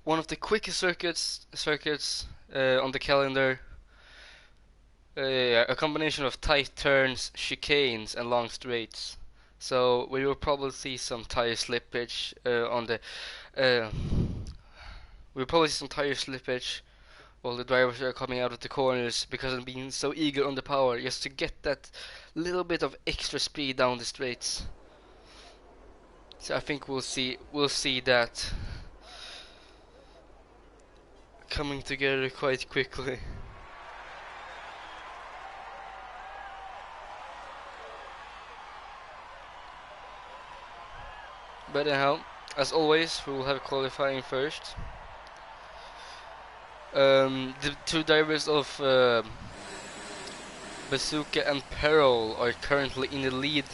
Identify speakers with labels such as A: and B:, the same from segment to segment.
A: one of the quickest circuits on the calendar. A combination of tight turns, chicanes, and long straights. So we will probably see some tire slippage on the. Uh, we'll probably see some tire slippage while the drivers are coming out of the corners because I'm being so eager on the power just to get that little bit of extra speed down the straights. So I think we'll see that coming together quite quickly. But anyhow, as always, we will have qualifying first. The two drivers of Bazooka and Peril are currently in the lead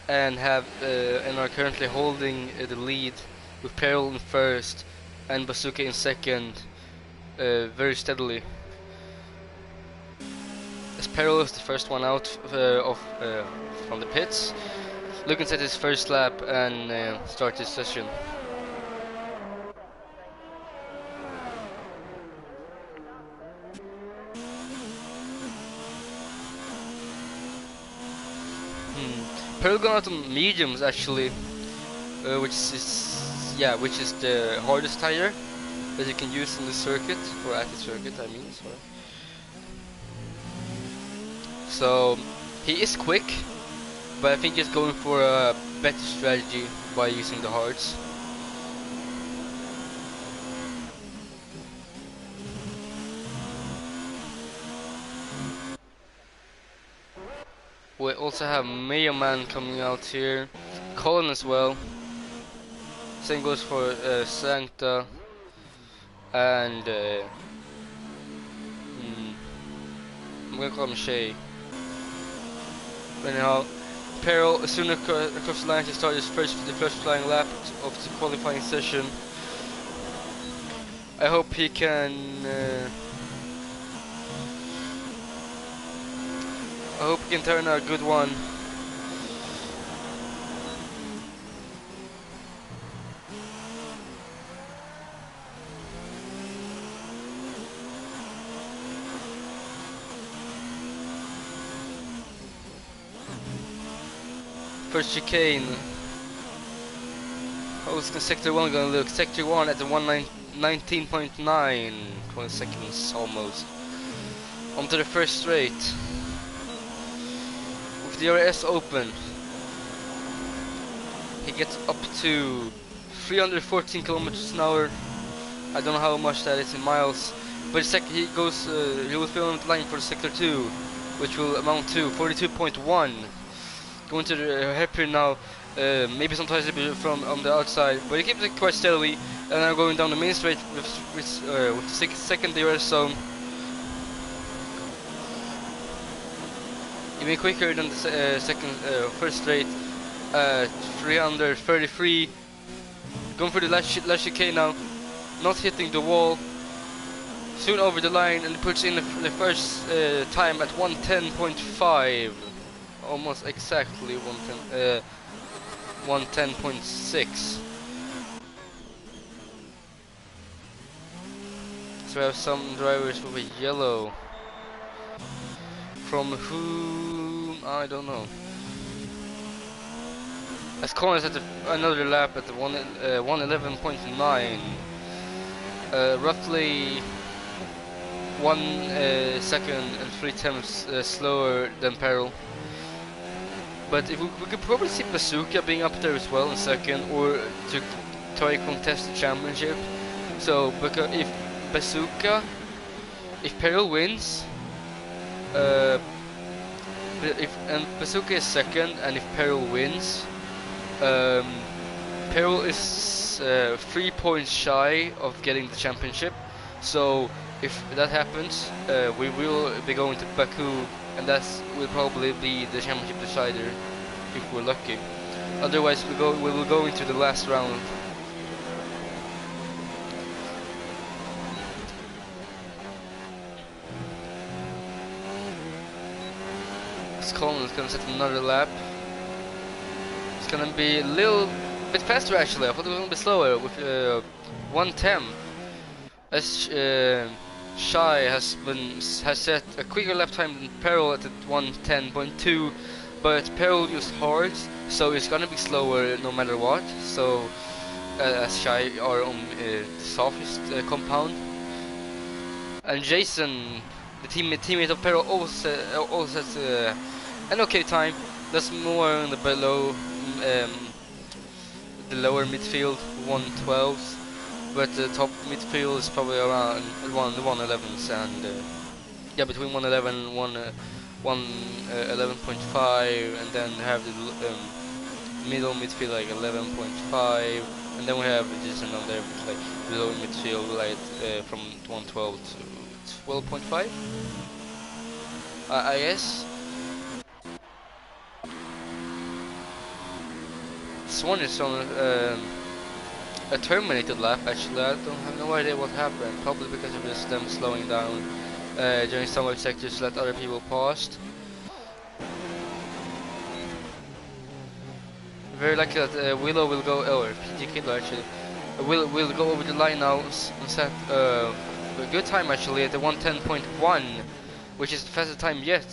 A: and are currently holding the lead with Peril in first and Bazooka in second, very steadily. As Peril is the first one out from the pits, looking at his first lap and start his session. Pearl gone out on mediums actually, which is the hardest tire that you can use in the circuit, or at the circuit I mean, sorry. So he is quick, but I think he's going for a better strategy by using the hards. We also have Mayo Man coming out here, Colin as well. Same goes for Sancta and I'm gonna call him Shay. But anyhow, Peril as soon as across the line to start his the first flying lap of the qualifying session. I hope he can. I hope he can turn a good one. First chicane. How's sector 1 gonna look? Sector 1 at the 19.9, 20 seconds almost. Onto the first straight. With the RS open, he gets up to 314 kilometers an hour. I don't know how much that is in miles, but he will fill in the line for sector 2, which will amount to 42.1. Going to the hairpin now, maybe sometimes from on the outside, but he keeps it quite steadily, and now going down the main straight with the second DRS zone. Even quicker than the first straight, 333. Going for the last chicane now, not hitting the wall. Soon over the line, and puts in the first time at 110.5. Almost exactly 110.6. So we have some drivers with a yellow. From whom I don't know. As Colin is at another lap at the 111.9. Roughly 1 second and 3 tenths slower than Peril. But if we could probably see Bazooka being up there as well in second, or to try to contest the championship. So because if Peril wins, if Bazooka is second, and if Peril wins, Peril is 3 points shy of getting the championship. So if that happens, we will be going to Baku, and that will probably be the championship decider if we're lucky. Otherwise, we will go into the last round. This Colin is gonna set another lap. It's gonna be a little bit faster actually. I thought it was gonna be slower with 110. As Shy has set a quicker lap time than Peril at 110.2, but Peril used hard, so it's gonna be slower no matter what. So as Shy are on the softest compound, and Jason, the teammate of Peril, also has an okay time. That's more on the the lower midfield 112s. But the top midfield is probably around the 111s, and yeah, between 111 and 111.5, and then have the middle midfield like 11.5, and then we have just another there like below midfield like from 112 to 12.5, I guess. This one is on a terminated lap. Actually, I don't have no idea what happened. Probably because of just them slowing down during some of the sectors to let other people past. Very likely that Willow will go, or PG Killer actually, will go over the line now and set a good time actually at the 110.1, which is the fastest time yet.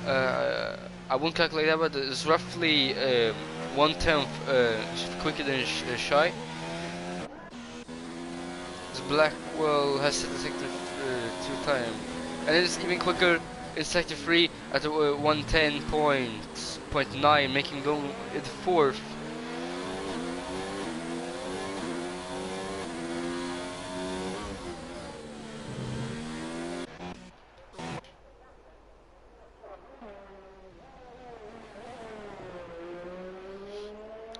A: I won't calculate that, but it's roughly 1/10 quicker than Shy. Blackwell has set the sector 2 time, and it is even quicker in sector 3 at 110.9, making go in 4th.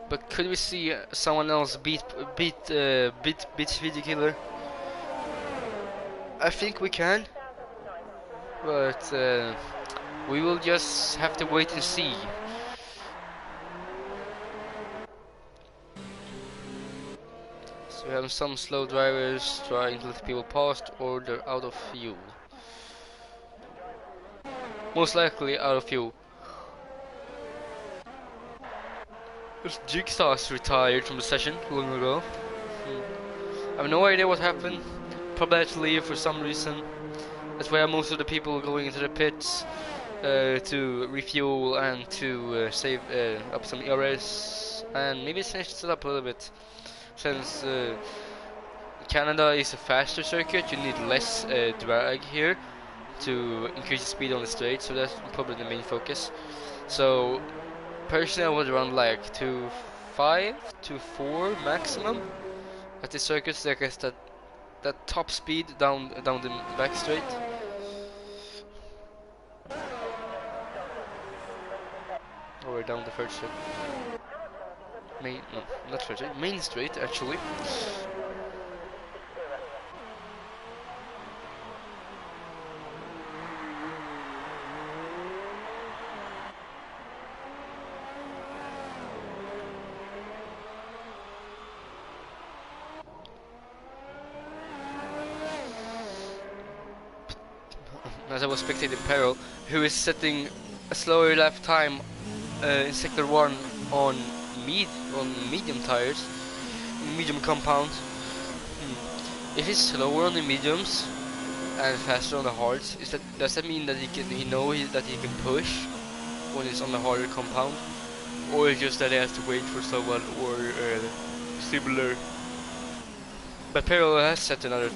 A: But could we see someone else beat Speedy Killer? I think we can, but we will just have to wait and see. So we have some slow drivers trying to let people past, or they're out of fuel. Most likely out of fuel. Jigsaw's retired from the session long ago. I have no idea what happened. Probably had to leave for some reason. That's why most of the people going into the pits to refuel and to save up some ERS and maybe change it up a little bit. Since Canada is a faster circuit, you need less drag here to increase the speed on the straight, so that's probably the main focus. So personally, I would run like 2.5 to 4 maximum at the circuits. I guess that top speed down the back straight. Or down the third straight. No, not third straight. Main straight actually. As I was spectating Peril, who is setting a slower lap time in sector 1 on medium tires, medium compound. If he's slower on the mediums and faster on the hards, does that mean that he knows that he can push when he's on the harder compound, or just that he has to wait for someone or similar? But Peril has set another.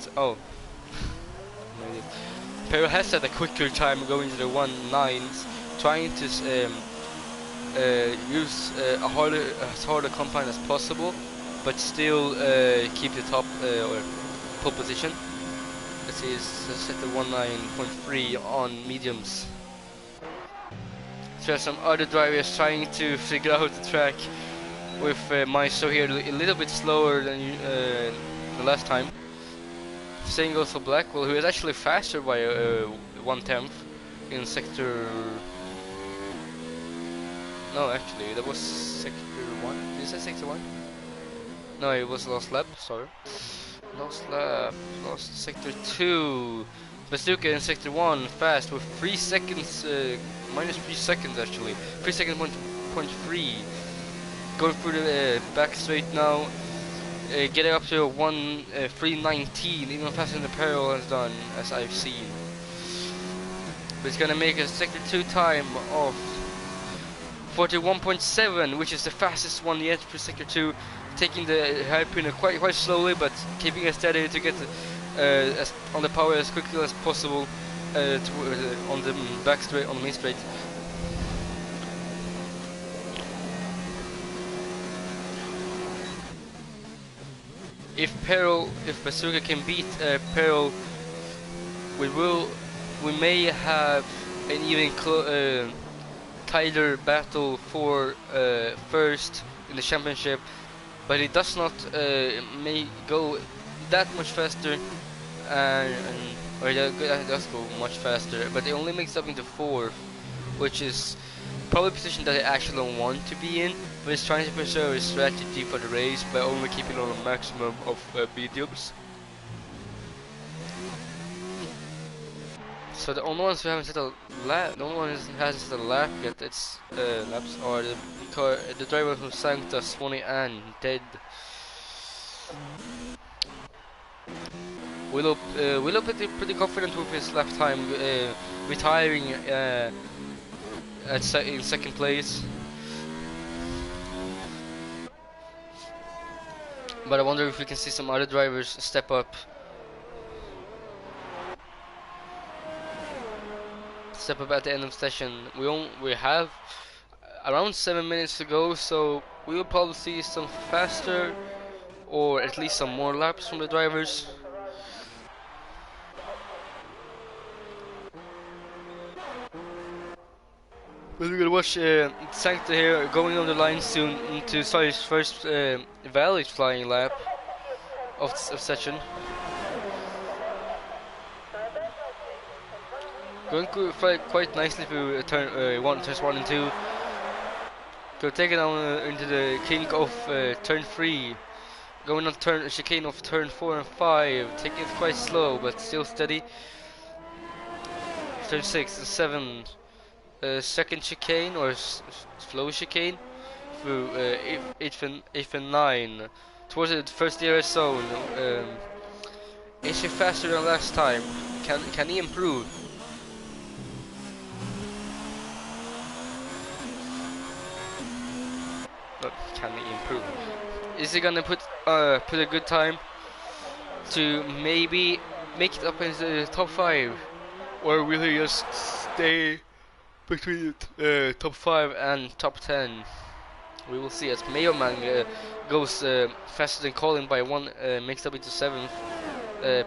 A: Peril has set a quicker time going to the 1.9s, trying to use as harder compound as possible, but still keep the top or pole position. Let's see, it's set to 19.3 on mediums. So there's some other drivers trying to figure out the track, with Maiso here a little bit slower than the last time. Same goes for Blackwell, who is actually faster by 1/10 in sector. No, actually, that was sector 1. Did you say sector 1? No, it was last lap. Sorry, last lap, lost sector 2. Bazooka in sector 1, fast with 3 seconds, minus 3 seconds actually. 3 seconds point 3. Going through the back straight now. getting up to 319, even faster than Peril has done, as I've seen. But it's gonna make a sector 2 time of 41.7, which is the fastest one yet for sector 2, taking the hairpin quite slowly, but keeping it steady to get on the power as quickly as possible on the back straight, on the main straight. If Bazooka can beat Peril, we may have an even tighter battle for first in the championship, but it does not may go that much faster, or it does go much faster, but it only makes up into fourth, which is probably a position that I actually don't want to be in, but it's trying to preserve its strategy for the race by only keeping on a maximum of mediums. So the only ones who haven't set a lap, the only one who hasn't set a lap yet, it's laps are the driver who sank the Swanee and dead. Willow pretty confident with his lap time, retiring in second place. But I wonder if we can see some other drivers step up. At the end of the session. We have around 7 minutes to go, so we will probably see some faster, or at least some more laps from the drivers. But we're gonna watch Sancta here going on the line soon to start his first valid flying lap of session. Going quite nicely through turns 1 and 2. Go taking on into the kink of turn 3. Going on chicane of turn 4 and 5. Taking it quite slow but still steady. Turn 6 and 7. Second chicane or slow chicane through 8th and 9. Towards the first DRS zone. Is he faster than last time? Can he improve? Can he improve? Is he gonna put a good time to maybe make it up into the top 5, or will he just stay between top 5 and top 10? We will see, as Mayo Man goes faster than Colin by 1, makes up into 7th,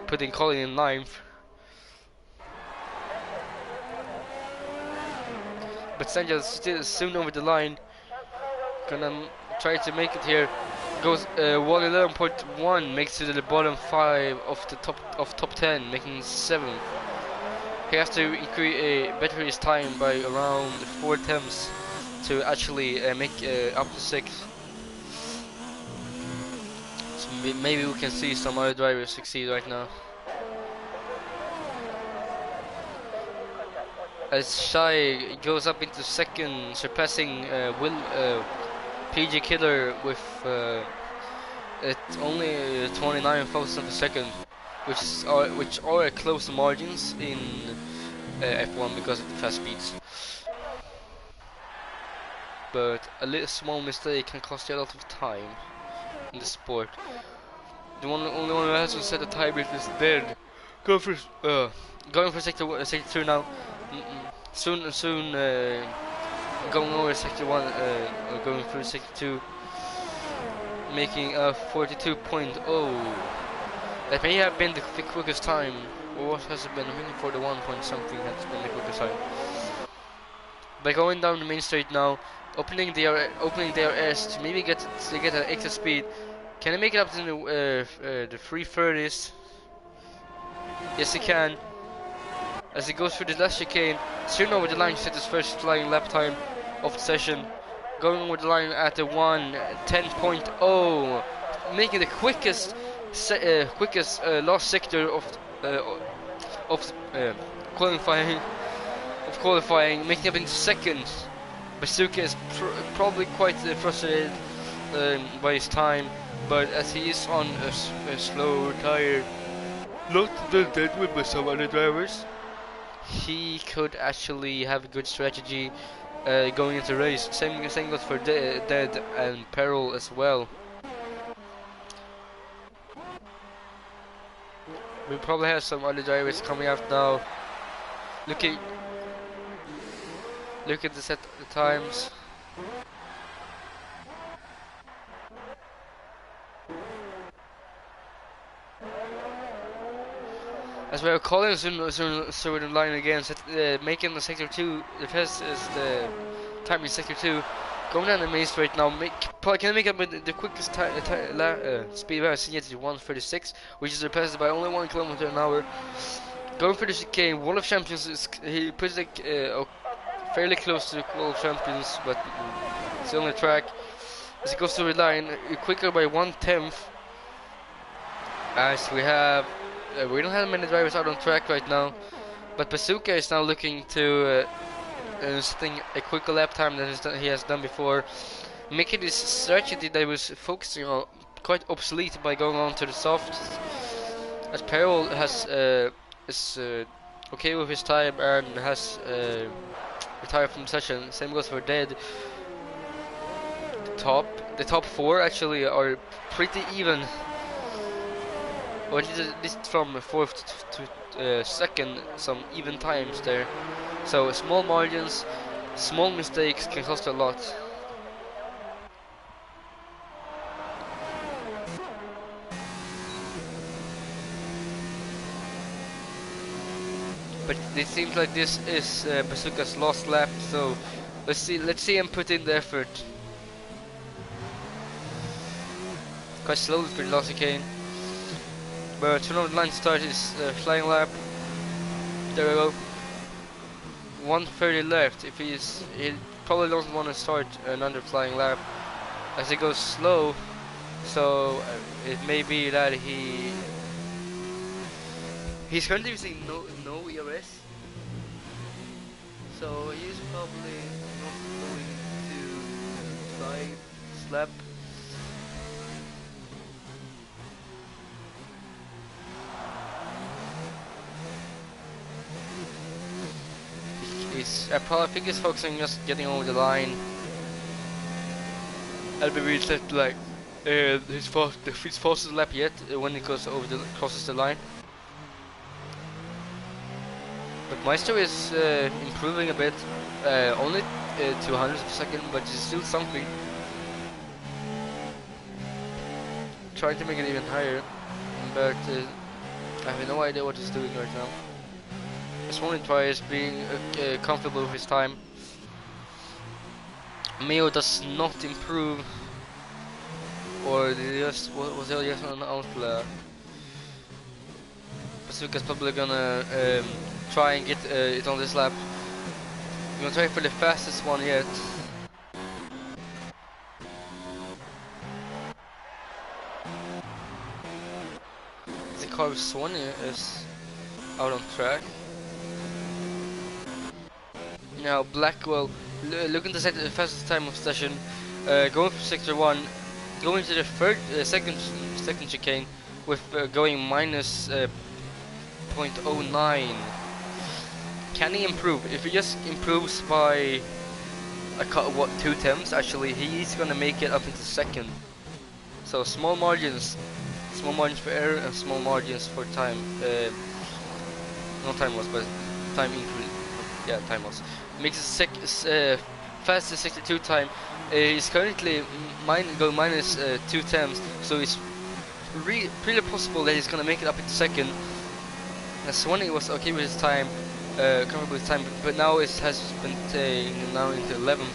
A: putting Colin in 9th. But Sanja's still soon over the line. Gonna try to make it here. Goes 111.1, makes it to the bottom 5 of the top 10, making 7th. He has to better his time by around 4 attempts to actually make up to 6th. So maybe we can see some other drivers succeed right now. As Shai goes up into 2nd, surpassing PG Killer with only 29 thousandths of a second, which are close margins in F1 because of the fast speeds. But a little small mistake can cost you a lot of time in the sport. The only one who hasn't set a tiebreaker is dead. Going for sector 2 now. Soon going over sector 1, or going through sector 2, making a 42.0. That may have been the quickest time, or what has it been? I think 41 point something has been the quickest time. By going down the main straight now, opening their DRS to maybe get an extra speed. Can he make it up to the 330s? Yes, he can. As he goes through the last chicane, soon over the line to set his first flying lap time of the session. Going over the line at the 1:10.0, making the quickest last sector of qualifying, making up into 2nd. Bazooka is probably quite frustrated by his time, but as he is on a slow tire, not that dead with some other drivers, he could actually have a good strategy going into the race. Same goes for Dead and Peril as well. We probably have some other drivers coming out now. Look at the set the times. As well, Collins in the line again, making the sector 2. The first is the time in sector 2. Going down the main straight now. Can I make up with the quickest speed I've seen yet is 1:36, which is surpassed by only 1 kilometer an hour. Going for the chicane, Wall of Champions he puts it fairly close to the Wall of Champions, but still on the track. As he goes through the line, quicker by 1/10. As we don't have many drivers out on track right now, but Bazooka is now looking to setting a quicker lap time than he has done before, making this strategy that he was focusing on quite obsolete by going on to the softs. As Peril is okay with his time and has retired from the session. Same goes for Dead. The top 4 actually are pretty even. Well, this is from 4th to 2nd, some even times there. So small margins, small mistakes can cost a lot. But it seems like this is Bazooka's last lap, so let's see him put in the effort. Quite slow for the last chicane. But turn on the line start is flying lap. There we go. 1:30 left. He probably doesn't want to start another flying lap as it goes slow. So it may be that he's currently using no ERS. So he's probably not going to fly slap. I think he's focusing just getting over the line. That'll be really set like his fastest lap yet when he crosses the line. But Maestro is improving a bit, only 200 of a second, but it's still something. Trying to make it even higher, but I have no idea what he's doing right now. His only try is being comfortable with his time. Mio does not improve, or was it just an outlier? Bazooka's probably gonna try and get it on this lap. I'm gonna try for the fastest one yet. The car of Swanee is out on track. Now Blackwell looking to set the fastest time of session, going for sector 1, going to the second chicane with going minus 0.09. Can he improve? If he just improves by 2 tenths, actually he's gonna make it up into second. So small margins for error and small margins for time. Not time loss, but time increase. Yeah, time loss. Makes it fastest 62 time. He's currently going minus 2 tenths, so it's pretty possible that he's gonna make it up into second. And Swanee was okay with his time, comfortable with his time, but now it has been taken now into 11th.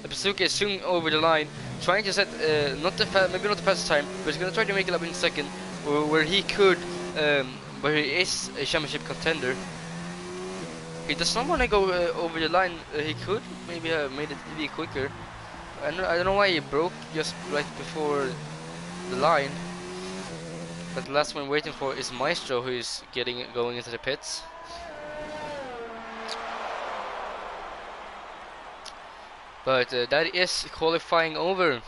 A: Bazooka is soon over the line, trying to set maybe not the fastest time, but he's gonna try to make it up in second, where he could, where he is a championship contender. He does not want to go over the line. He could maybe have made it a bit quicker. I don't know why he broke just right before the line. But the last one waiting for is Maestro, who is going into the pits. But that is qualifying over.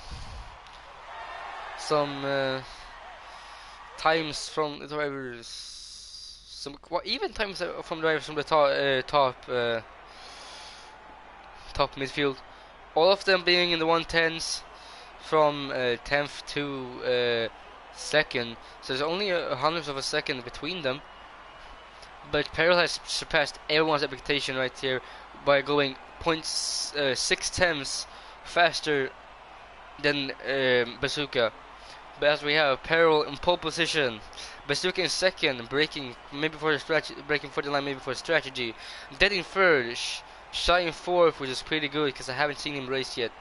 A: some times from the drivers, even times from drivers from the top midfield. All of them being in the 110s from 10th to 2nd. So there's only a hundredth of a second between them. But Peril has surpassed everyone's expectation right here by going 0.6 tenths faster than Bazooka. But as we have Peril in pole position, Bazooka in second, breaking for the line, maybe for strategy. Dead in third, Shy in fourth, which is pretty good because I haven't seen him race yet.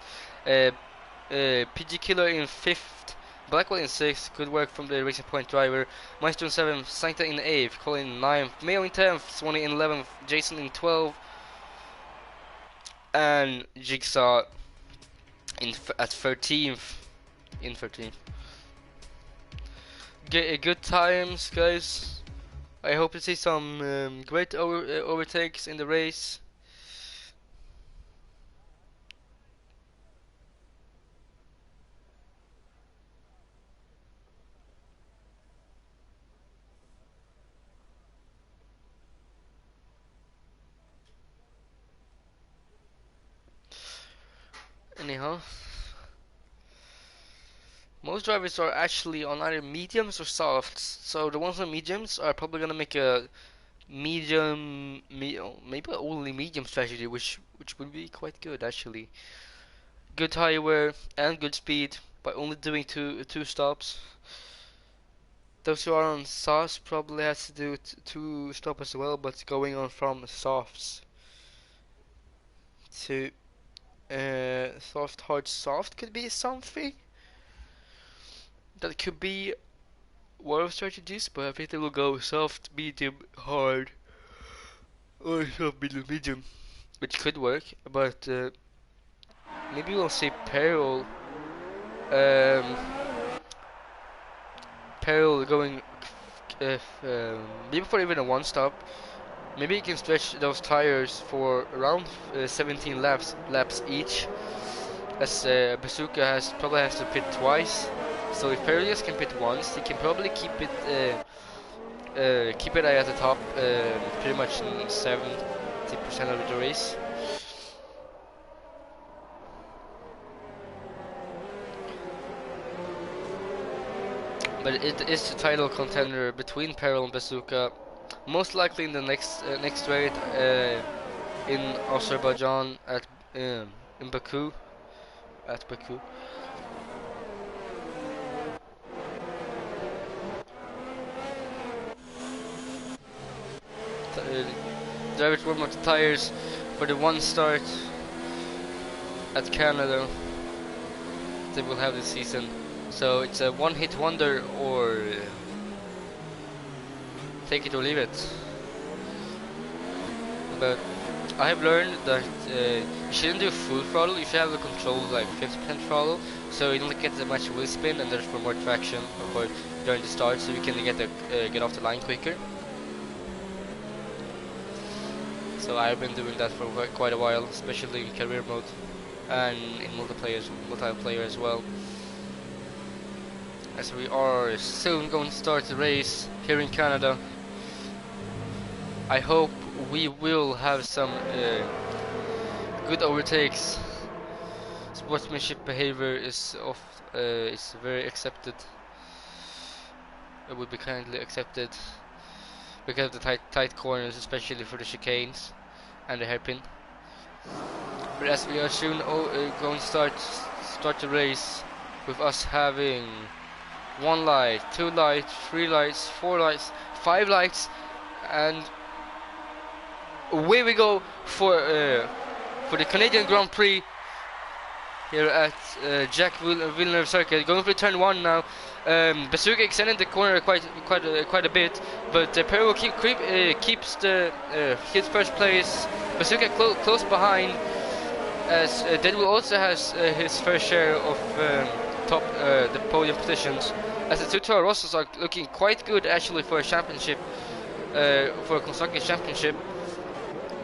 A: PG Killer in fifth, Blackwell in sixth. Good work from the Racing Point driver. Maestro in seventh, Sancta in eighth, Colin in ninth, Mayo in 10th, Swanee in 11th, Jason in 12th, and Jigsaw at 13th. In 13th. Good times, guys. I hope to see some great overtakes in the race. Anyhow, most drivers are actually on either mediums or softs, so the ones on mediums are probably gonna make a maybe only medium strategy, which would be quite good actually. Good tire wear and good speed by only doing two stops. Those who are on softs probably has to do two stops as well, but going on from softs to soft, hard, soft could be something that could be one of strategies, but I think they will go soft, medium, hard, or soft, medium, which could work. But maybe we'll see um, Peril going maybe for even a one stop. Maybe you can stretch those tires for around 17 laps each, as Bazooka probably has to pit twice. So if Perilius can pit once, he can probably keep it at the top pretty much in 70% of the race. But it is the title contender between Peril and Bazooka, most likely in the next race in Azerbaijan in Baku. At Baku. Drivers warm up the tires for the one start at Canada they will have this season. So it's a one-hit wonder, or take it or leave it. But I have learned that you shouldn't do full throttle. You should have the control like 50% throttle, so you don't get that much wheel spin and therefore more traction, of course, during the start, so you can get off the line quicker. So I've been doing that for quite a while, especially in career mode and in multiplayer as well. As we are soon going to start the race here in Canada, I hope we will have some good overtakes. Sportsmanship behavior is very accepted. It would be kindly accepted because of the tight corners, especially for the chicanes and the hairpin. But as we are soon going to start the race with us having 1 light, 2 lights, 3 lights, 4 lights, 5 lights, and away we go for the Canadian Grand Prix here at Jacques Villeneuve Circuit. Going for turn 1 now. Bazooka extended the corner quite a bit, but Peril keeps his first place. Bazooka close behind, as Deadwood also has his fair share of the podium positions. As the two Toro Rossos are looking quite good actually for a championship, for a constructors championship.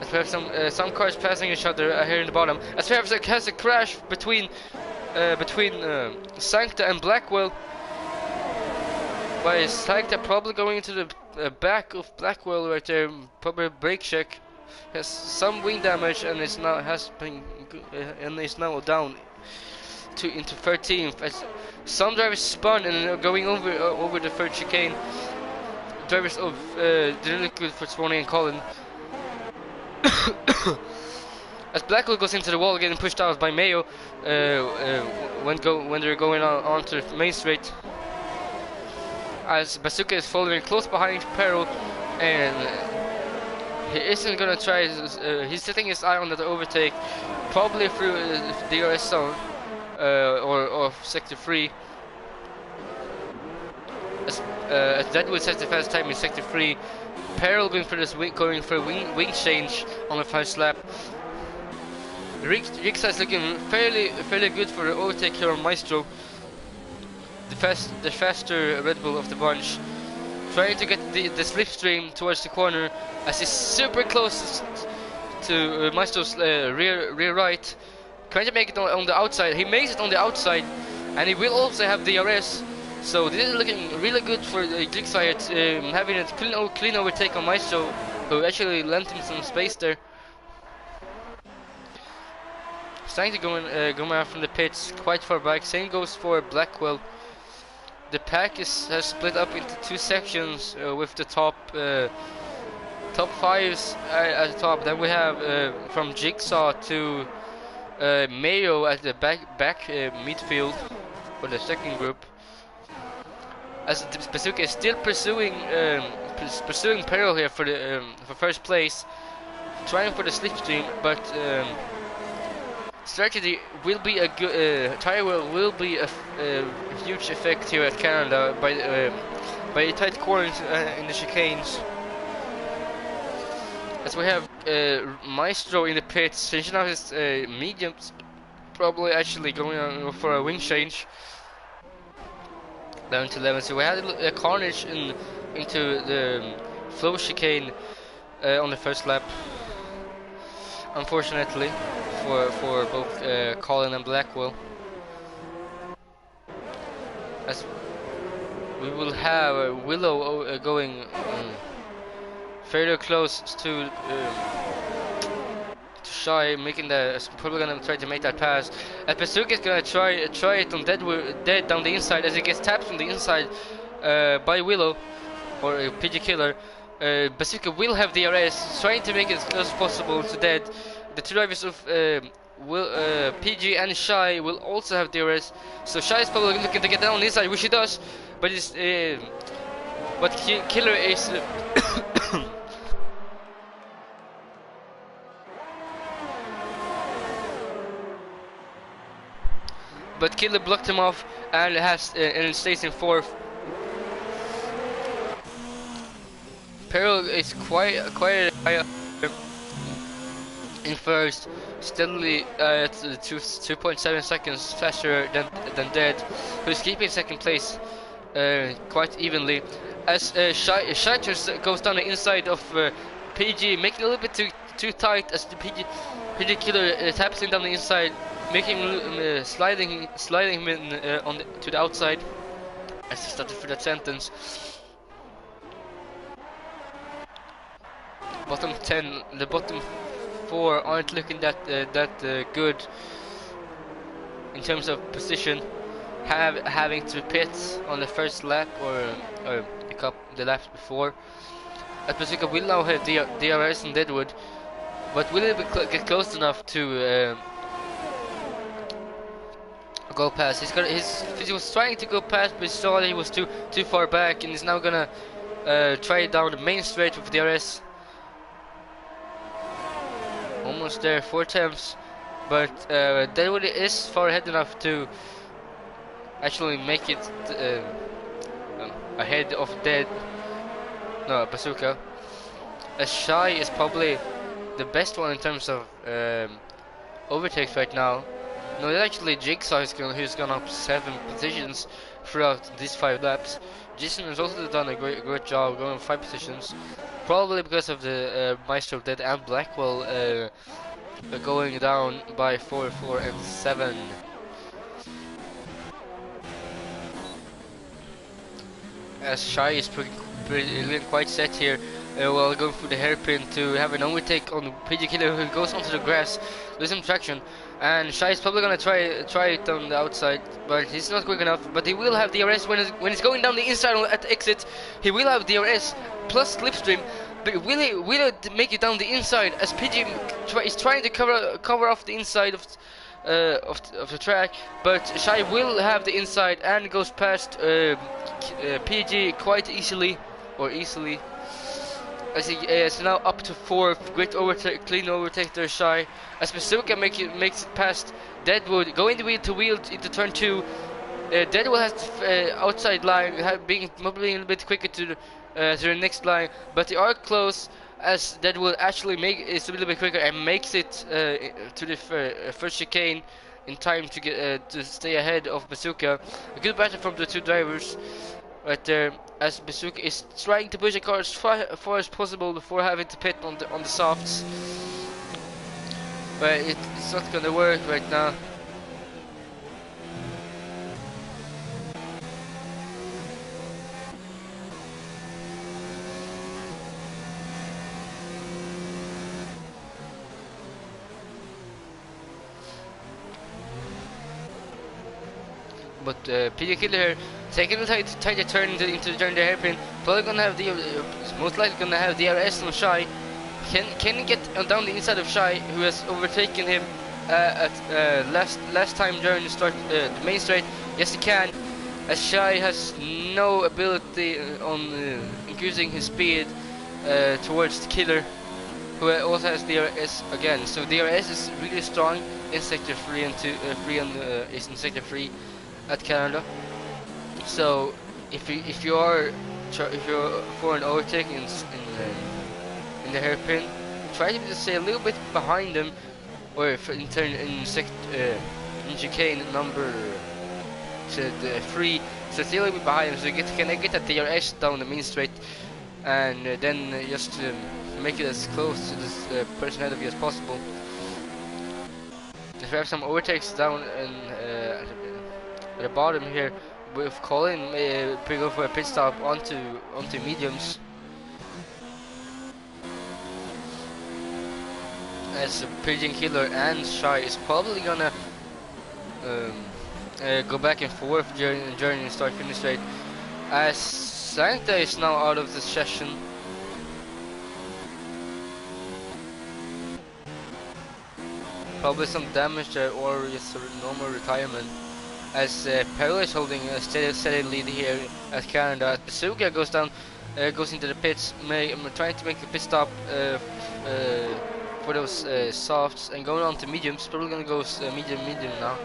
A: As we have some cars passing each other here in the bottom. As we have a crash between between Sancta and Blackwell. By Sancta probably going into the back of Blackwell right there, probably brake check. Has some wing damage and is now and is now down to into 13th. As some drivers spun and are going over the third chicane. Drivers of didn't look good for Swanee and Colin. As Blackwell goes into the wall, getting pushed out by Mayo when they're going on to the main straight. As Bazooka is following close behind Peril, and he isn't gonna try. He's setting his eye on the overtake, probably through the DRS zone or sector 3. As Deadwood sets the fast time in sector 3, Peril going for a wing change on the first lap. Rixa is looking fairly good for the overtake here on Maestro. The faster Red Bull of the bunch, trying to get the slipstream towards the corner as he's super close to Maestro's rear right, trying to make it on the outside. He makes it on the outside, and he will also have DRS. So this is looking really good for Rixa, having a clean overtake on Maestro, who actually lent him some space there. Starting to go out from the pits quite far back. Same goes for Blackwell. The pack has split up into two sections with the top fives at the top. Then we have from Jigsaw to Mayo at the back midfield for the second group. As Bazooka is still pursuing Peril here for the for first place, trying for the slipstream, but strategy will be a good tire will be a huge effect here at Canada by the tight corners in the chicanes. As we have Maestro in the pits, changing out his mediums, probably actually going on for a wing change down to 11. So we had a carnage into the flow chicane on the first lap, unfortunately for both Colin and Blackwell. As we will have Willow going fairly close to Shy, making probably gonna try to make that pass. And Bazooka is gonna try it on Dead down the inside as he gets tapped from the inside by Willow or PG Killer. Bazooka will have DRS, trying to make it as close as possible to Dead. The two drivers of PG and Shy will also have DRS, so Shy is probably looking to get down on the inside, which he does, but Killer is but Killer blocked him off and stays in fourth. Peril is quite high in first, steadily at 2.7 seconds faster than Dead, who's keeping second place quite evenly. As Shy goes down the inside of PG, making it a little bit too tight as the PG Killer taps him down the inside, making him sliding him in to the outside as he started for that sentence. Bottom 10, the bottom 4 aren't looking that good in terms of position, having to pit on the first lap or the laps before. As Bazooka will now have DRS and Deadwood, but will it get close enough to go past? He was trying to go past, but he saw that he was too far back, and he's now gonna try it down the main straight with DRS. Almost there, 4 attempts, but Deadwood is far ahead enough to actually make it ahead of Bazooka. Shy is probably the best one in terms of overtakes right now. No, it's actually Jigsaw who's gone up 7 positions throughout these 5 laps. Jason has also done a great job going 5 positions, probably because of the Maestro Dead and Blackwell going down by 4, 4, and 7. as Shy is pretty quite set here, while going for the hairpin to have an overtake on PG Killer, who goes onto the grass, losing traction, and Shy is probably gonna try it on the outside, but he's not quick enough. But he will have DRS when he's going down the inside at the exit. He will have DRS plus slipstream. But will it make it down the inside as PG is trying to cover off the inside of the track, but Shy will have the inside and goes past PG quite easily, as he is now up to fourth. Great overtake, clean overtake there, Shy. As Bazooka makes it past Deadwood, going the wheel to wheel into turn 2. Deadwood has outside line, being probably a little bit quicker to the next line, but they are close. As Deadwood actually is a little bit quicker and makes it to the first chicane in time to get to stay ahead of Bazooka. A good battle from the two drivers right there, as Bazooka is trying to push the car as far as possible before having to pit on the softs, but it's not gonna work right now. But PJ Killer here taking a tighter turn into the hairpin, probably gonna have most likely gonna have DRS on Shy. Can he get down the inside of Shy, who has overtaken him at last time during the main straight? Yes, he can, as Shy has no ability on increasing his speed towards the Killer, who also has DRS again. So DRS is really strong in sector 3 and 2, is in sector 3 at Canada. So if you're for an overtake in the hairpin, try to stay a little bit behind them, or if in chicane number 3, so stay a little bit behind them, so you can get that DRS down the main straight, and then just make it as close to this person ahead of you as possible. If we have some overtakes down at the bottom here, with Colin go for a pit stop onto mediums, as Pigeon Killer and Shy is probably gonna go back and forth during start finish straight, as Sancta is now out of the session. Probably some damage there, or just a normal retirement, as Peril is holding a steady lead here at Canada. As Bazooka goes into the pits, trying to make a pit stop for those softs, and going on to mediums. Probably gonna go medium now.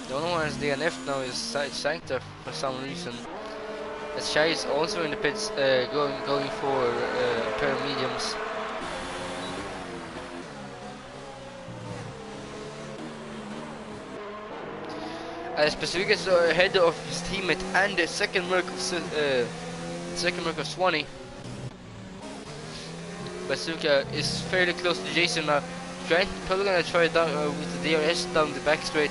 A: The only one has DNF now is Sancta for some reason. As Shai is also in the pits, going for a pair of mediums. As Pacific is ahead of his teammate and the second mark of Swanee. Bazooka is fairly close to Jason now. Probably gonna try down with the DRS down the back straight,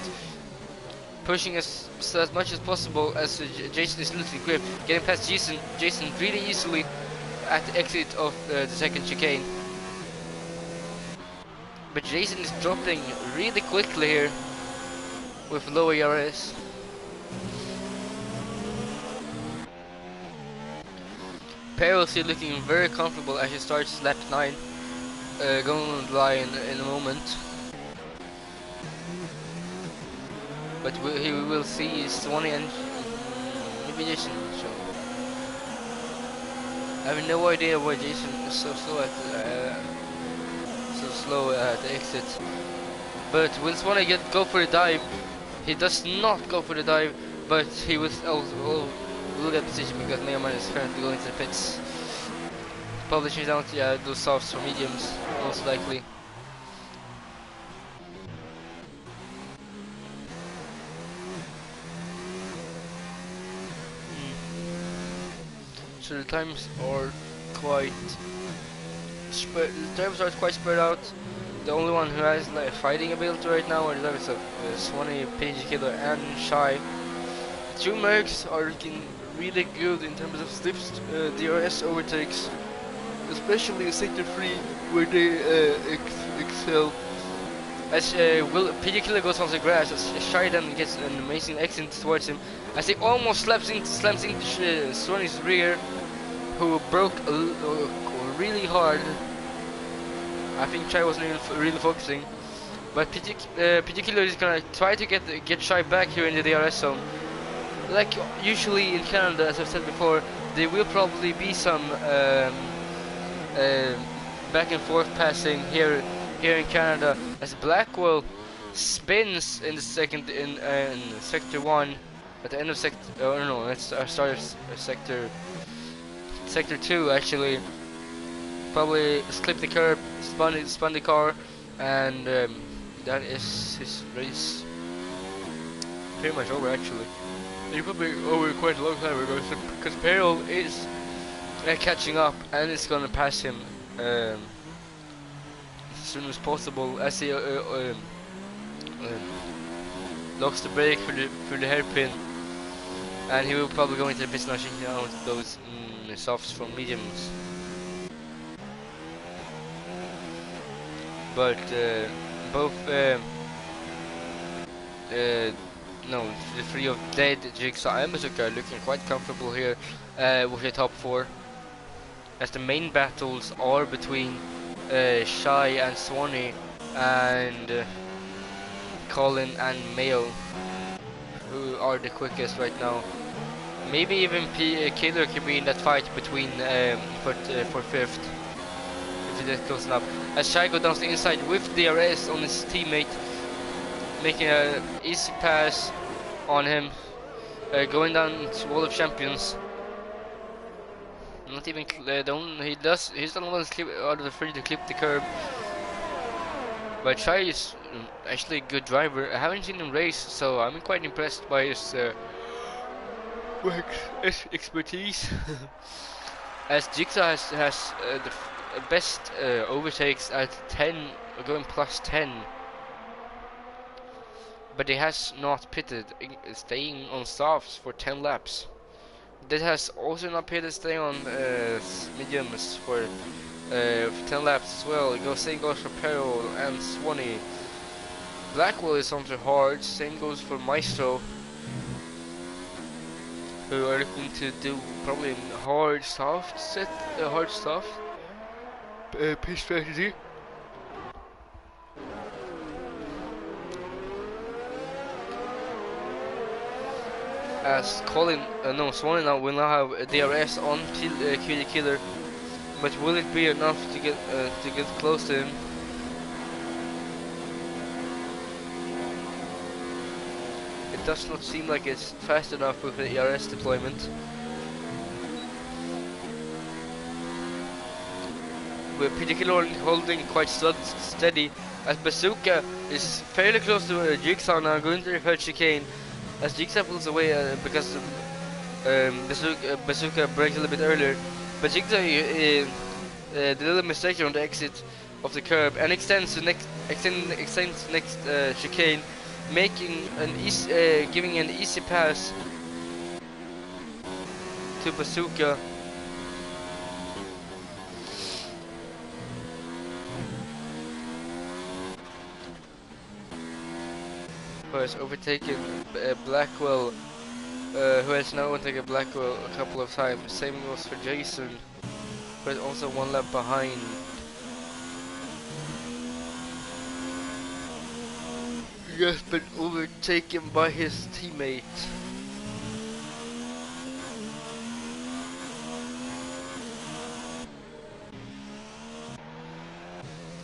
A: pushing as much as possible, as Jason is losing grip, getting past Jason really easily at the exit of the second chicane. But Jason is dropping really quickly here with low ERS. Peril is looking very comfortable as he starts lap 9, going on the line in a moment. But we will see Swanee and maybe Jason. So I have no idea why Jason is so slow at the exit. But will Swanee go for the dive? He does not go for the dive, but he will get position because Megaman is currently going to the pits. Probably change down to those softs for mediums, most likely. So the times are quite spread out. The only one who has like fighting ability right now are the drivers of Swanee, Page Killer and Shy. Two Mercs are looking really good in terms of slips, DRS overtakes, especially in Sector 3 where they excel. As Peter Killer goes on the grass, as Shaidan gets an amazing exit towards him, as he almost slams into Sony's rear, who broke really hard. I think Shai wasn't even really focusing, but Peter Killer is gonna try to get Shai back here in the DRS zone. Like usually in Canada, as I've said before, there will probably be some back and forth passing here in Canada, as Blackwell spins in the in sector 1 at the end of sector. Oh no, let's start sector 2 actually. Probably clipped the curb, spun the car, and that is his race pretty much over actually. It's probably over quite a long time ago, because Peril is catching up and it's gonna pass him as soon as possible, as he locks the brake for the hairpin, and he will probably go into the pit now, changing out those softs from mediums. But both no, the three of Dead, Jigsaw and Bazooka are looking quite comfortable here with the top 4, as the main battles are between Shai and Swanee and Colin and Mayo, who are the quickest right now. Maybe even Killer could be in that fight between for 5th if it is close enough. As Shai goes down the inside with DRS on his teammate, making an easy pass on him, going down to Wall of Champions. Not even he's the one out of the 3 to clip the curb. But Shai is actually a good driver. I haven't seen him race, so I'm quite impressed by his expertise. As Jigsaw has the best overtakes at 10, going plus 10. But he has not pitted, staying on softs for 10 laps. That has also not pitted, staying on mediums for 10 laps as well. Same goes for Peril and Swanee. Blackwell is on the hard, same goes for Maestro, who are looking to do probably hard soft pit strategy. As Swanee now will now have a DRS on QD Killer, but will it be enough to get close to him? It does not seem like it's fast enough with the ERS deployment. With Peter Killer holding quite steady, as Bazooka is fairly close to Jigsaw now, going to the third chicane. As Jigsaw pulls away because Bazooka brakes a little bit earlier, but Jigsaw did a little mistake on the exit of the curb and extends the next chicane, making giving an easy pass to Bazooka. Who has overtaken Blackwell, who has now overtaken Blackwell a couple of times. Same goes for Jason, but also 1 lap behind. He has been overtaken by his teammate.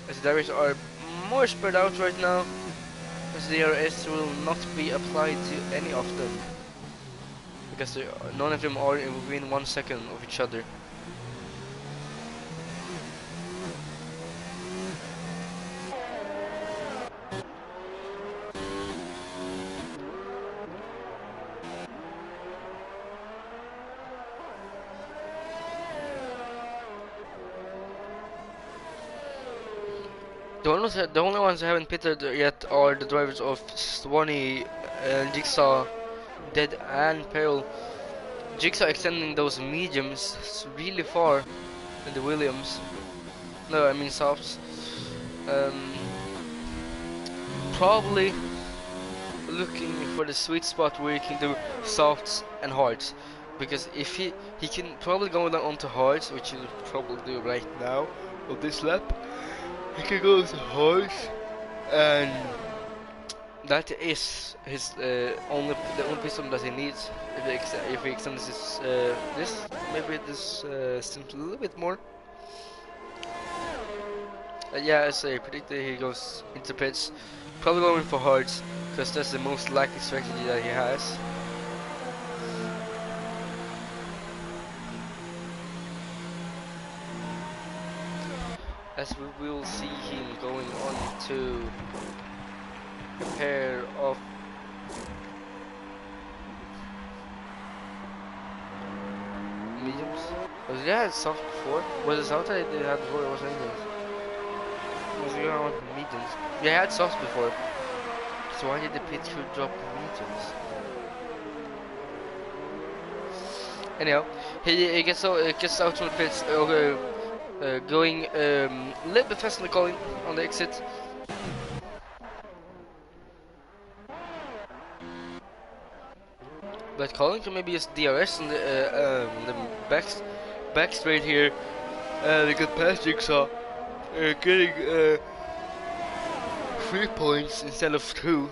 A: As the drivers are more spread out right now, as the DRS will not be applied to any of them, because none of them are within 1 second of each other. The only ones who haven't pitted yet are the drivers of Swanee, Jigsaw, Dead and Peril. Jigsaw extending those mediums really far in the Williams. No, I mean softs. Um, Probably looking for the sweet spot where he can do softs and hards, because if he can probably go down onto hards, which he'll probably do right now on this lap. He can go to hards, and that is his the only piston that he needs. If he extends maybe this stint a little bit more. Yeah, as I predicted, he goes into pits, probably going for hards, because that's the most likely strategy that he has. As we will see him going on to a pair of mediums. Was they had soft before? Was it soft that they had before? It was mediums. Was it going on with mediums? They had soft before. So why did the pit crew drop mediums? Anyhow, he gets out from the pits, going a little bit faster than Colin on the exit. But Colin can maybe use DRS on the back straight here. They got past Jigsaw, getting 3 points instead of 2.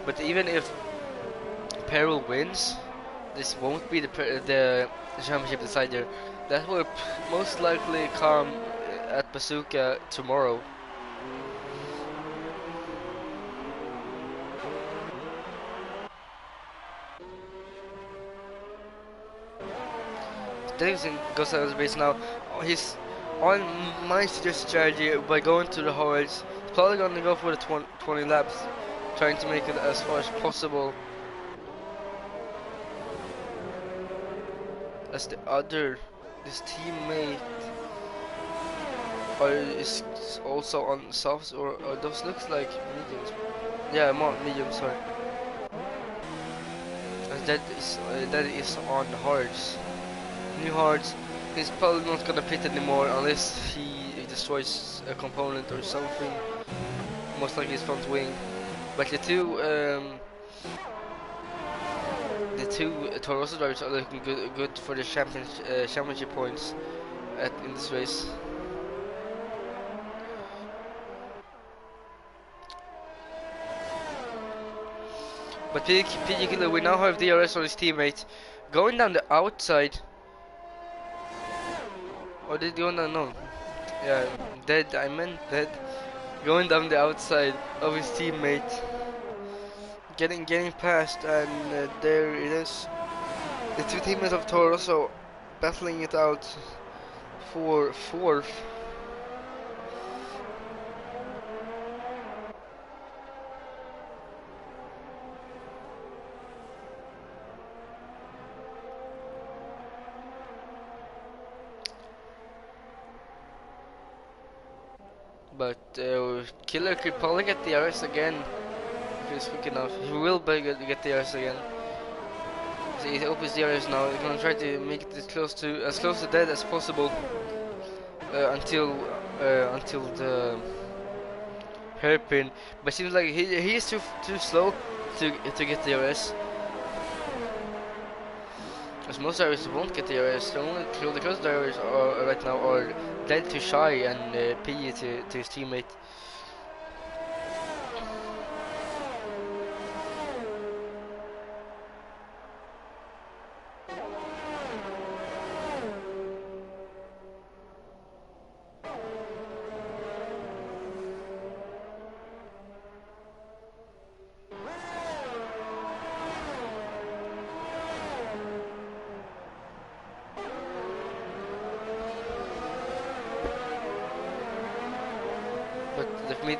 A: But even if Peril wins, this won't be the championship decider. That will most likely come at Bazooka tomorrow. Davidson goes out of the base now. He's on my suggested strategy by going to the hards. He's probably going to go for the 20 laps, trying to make it as far as possible. As this teammate is also on softs, or those looks like mediums. Yeah, more medium, sorry. And that is on hards. New hards. He's probably not gonna pit anymore unless he destroys a component or something. Most likely his front wing. But the two Toro Rosso drivers are looking good for the championship points in this race. But PG Killer, we now have DRS on his teammate going down the outside. Or did go down? No. Yeah, dead. I meant dead. Going down the outside of his teammate. Getting past, and there it is. The two teammates of Toro Rosso battling it out for 4th. But Killer could probably get the RS again if he's quick enough. He will get the RS again. So he opens the RS now. He's gonna try to make it as close to dead as possible until the hairpin. But it seems like he is too slow to get the RS. As most drivers won't get the RS. The close drivers are right now are dead to Shy and PE to his teammate.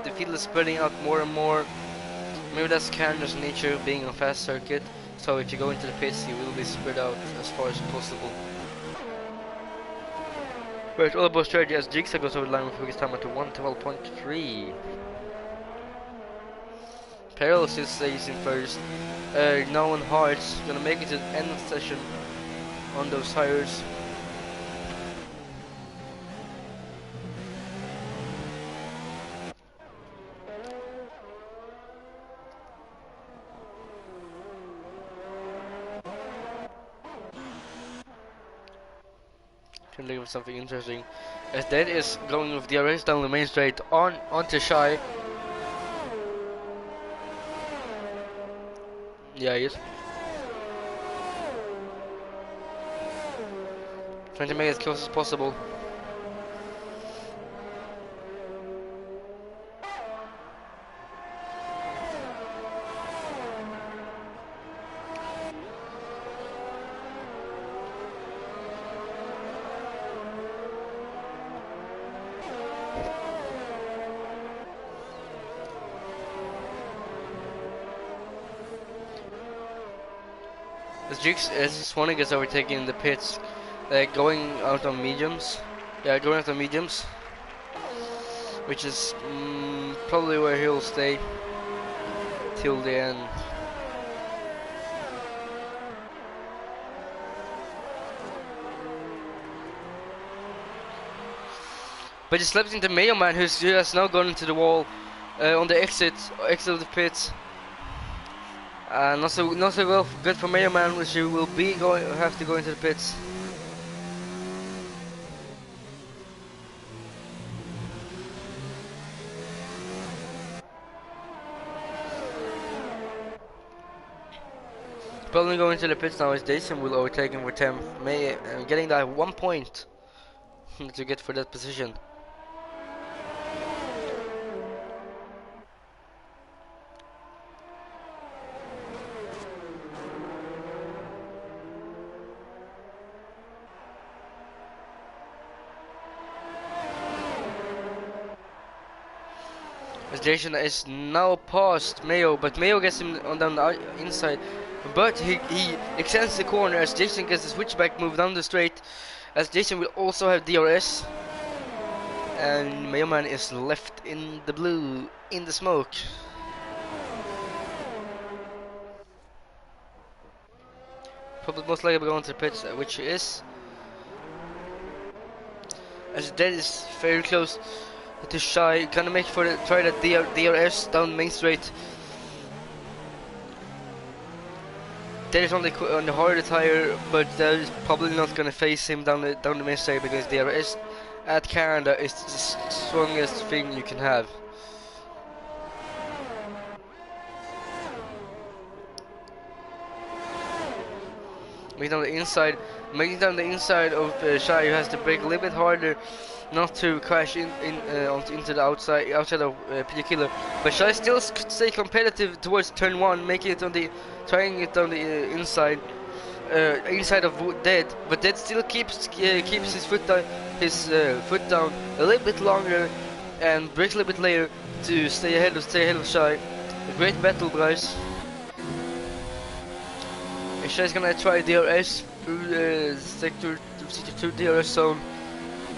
A: The field is spreading out more and more. Maybe that's Canada's nature being a fast circuit. So if you go into the pits, you will be spread out as far as possible. But it's all about strategy as Jigsaw goes over the line with his time at 112.3. Peril still stays in first. No one Hearts gonna make it to the end of the session on those tires. Can think of something interesting. As Dead is going with DRS down the main straight onto Shy. Yeah, he is. Trying to make it as close as possible. As Swannick is overtaking the pits, going out on mediums. Yeah, going out on mediums, which is probably where he'll stay till the end. But he slips into Mayo Man, who has now gone into the wall on the exit of the pits. Not so well good for Mayo Man, which he will have to go into the pits. Probably going to the pits now is Jason will overtake him with 10th, getting that 1 point to get for that position. As Jason is now past Mayo, but Mayo gets him on down the inside. But he extends the corner as Jason gets a switchback move down the straight. As Jason will also have DRS. And Mayo Man is left in the blue, in the smoke. Probably most likely going to the pits, which is. As Dead is very close to Shy, gonna make for try that DRS down main straight. Dead is on the harder tire, but that is probably not gonna face him down the main straight because DRS at Canada is the strongest thing you can have. Making down the inside of Shy, who has to brake a little bit harder not to crash into the outside of Peter Killer. But Shy still stay competitive towards turn 1, making it trying it on the inside of Dead. But Dead still keeps his foot down a little bit longer and brakes a little bit later to stay ahead of Shy. A great battle, guys. Shai's gonna try DRS through sector 2 DRS zone,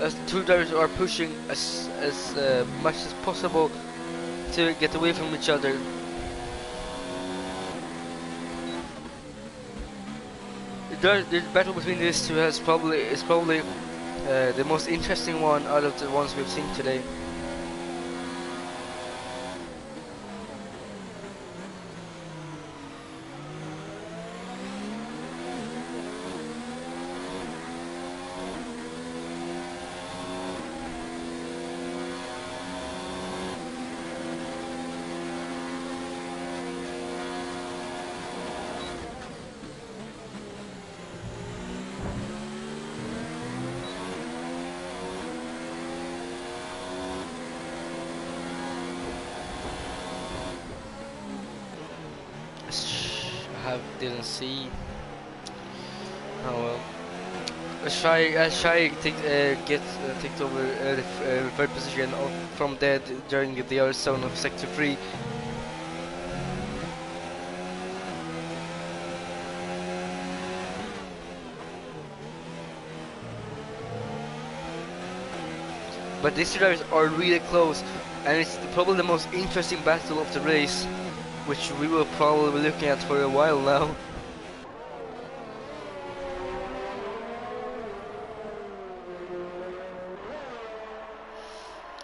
A: as the two drivers are pushing as much as possible to get away from each other. The battle between these two is probably the most interesting one out of the ones we've seen today. Didn't see. Oh well. Shy gets takes over the third position from Dead during the DRS zone of sector 3. But these two drivers are really close, and it's probably the most interesting battle of the race. which we will probably be looking at for a while now.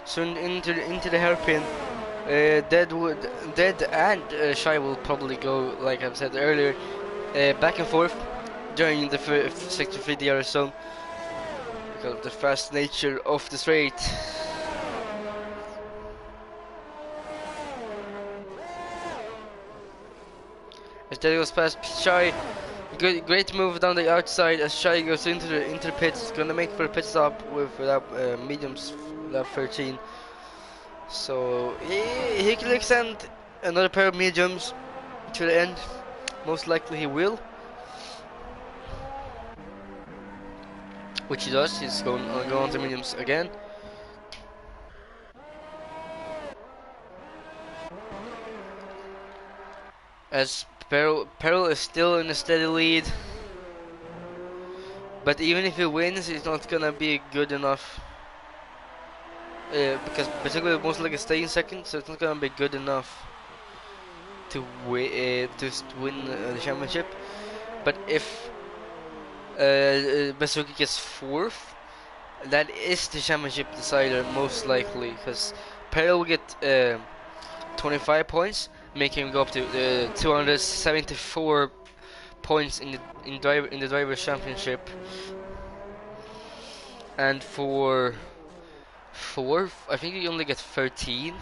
A: So into the hairpin, Dead and Shy will probably go, like I've said earlier, back and forth during the sector 3 DR zone because of the fast nature of the straight. As Dead goes past Shy, great move down the outside as Shy goes into the pits. Gonna make for a pit stop with mediums lap 13. So he can extend another pair of mediums to the end. Most likely he will, which he does. He's going on to mediums again. As Peril is still in a steady lead, but even if he wins, it's not gonna be good enough. Because basically most likely stay in second, so it's not gonna be good enough to win the championship. But if Bazooka gets fourth, that is the championship decider most likely, because Peril will get 25 points, making him go up to 274 points in the drivers' championship. And for fourth, I think you only get 13.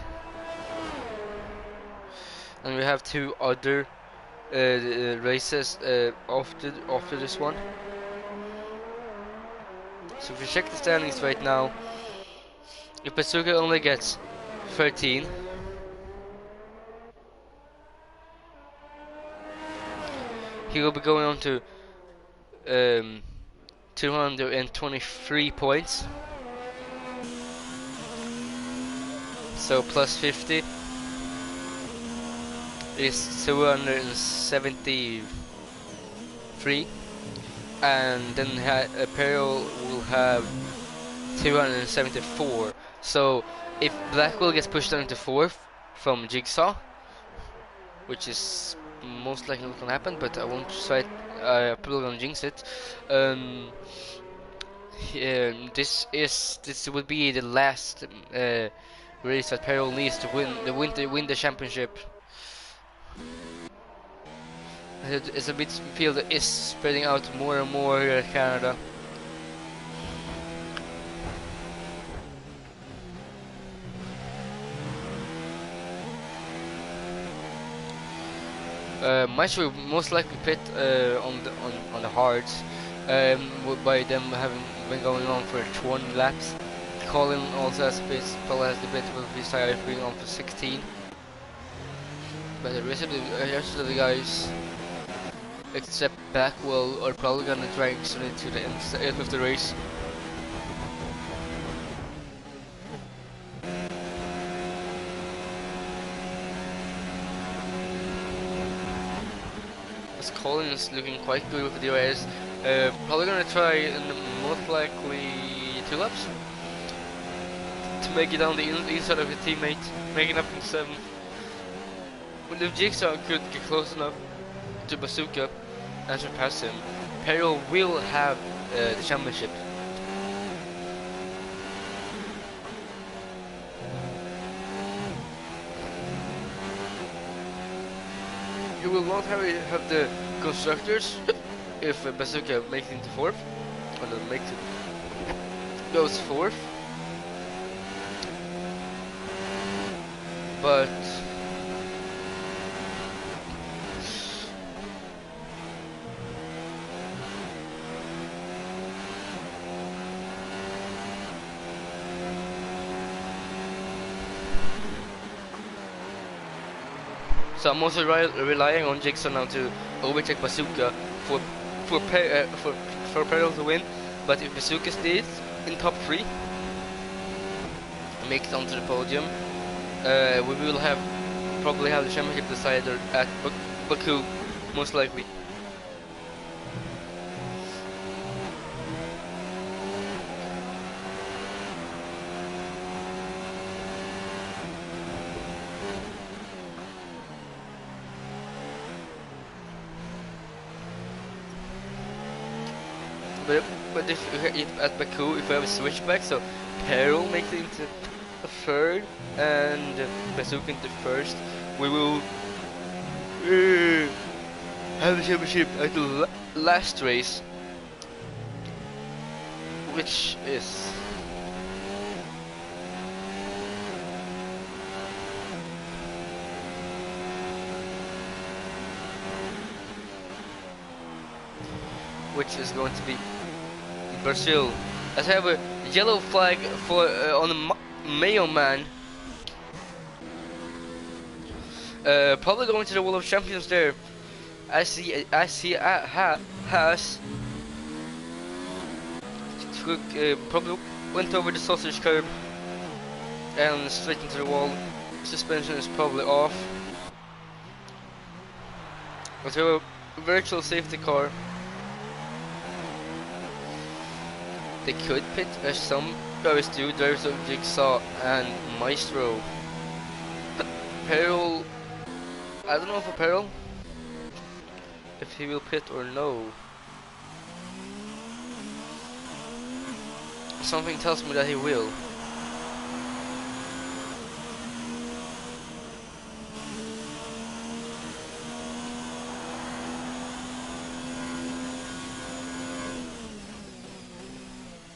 A: And we have two other races after this one. So if we check the standings right now, if Bazooka only gets 13, he will be going on to 223 points. So plus 50 is 273, and then Peril will have 274. So if Blackwell gets pushed down to fourth from Jigsaw, which is most likely not gonna happen, but I won't try. I'm probably gonna jinx it. This would be the last race that Peril needs to win the championship. It's a bit field that is spreading out more and more here in Canada. Match will most likely pit on the hards, by them having been going on for 20 laps. Colin also has probably has the bit with his tire being on for 16. But the rest of the guys, except Blackwell, are probably gonna drag it to the end of the race. As Colin is looking quite good with the DRS, probably gonna try in the most likely 2 laps to make it down the inside of his teammate, making up in 7th. But if Jigsaw could get close enough to Bazooka and surpass him, Peril will have the championship. You will not have the constructors if Bazooka makes it into 4th, or not makes it, goes 4th. But so I'm also relying on Jigsaw now to overtake Bazooka for Peril to win. But if Bazooka stays in top 3 and makes it onto the podium, we will probably have the championship decider at Baku, most likely. but if at Baku, if we have a switchback, so Peril makes it into a third and Bazooka into first, we will have a championship at the last race, which is going to be Brazil. As I have a yellow flag for on the Mayo man. Probably going to the World of Champions there. As he has probably went over the sausage curb and straight into the wall. Suspension is probably off. But we have a virtual safety car. They could pit as some drivers do, drivers of Jigsaw and Maestro. Peril, I don't know for Peril if he will pit or no. Something tells me that he will.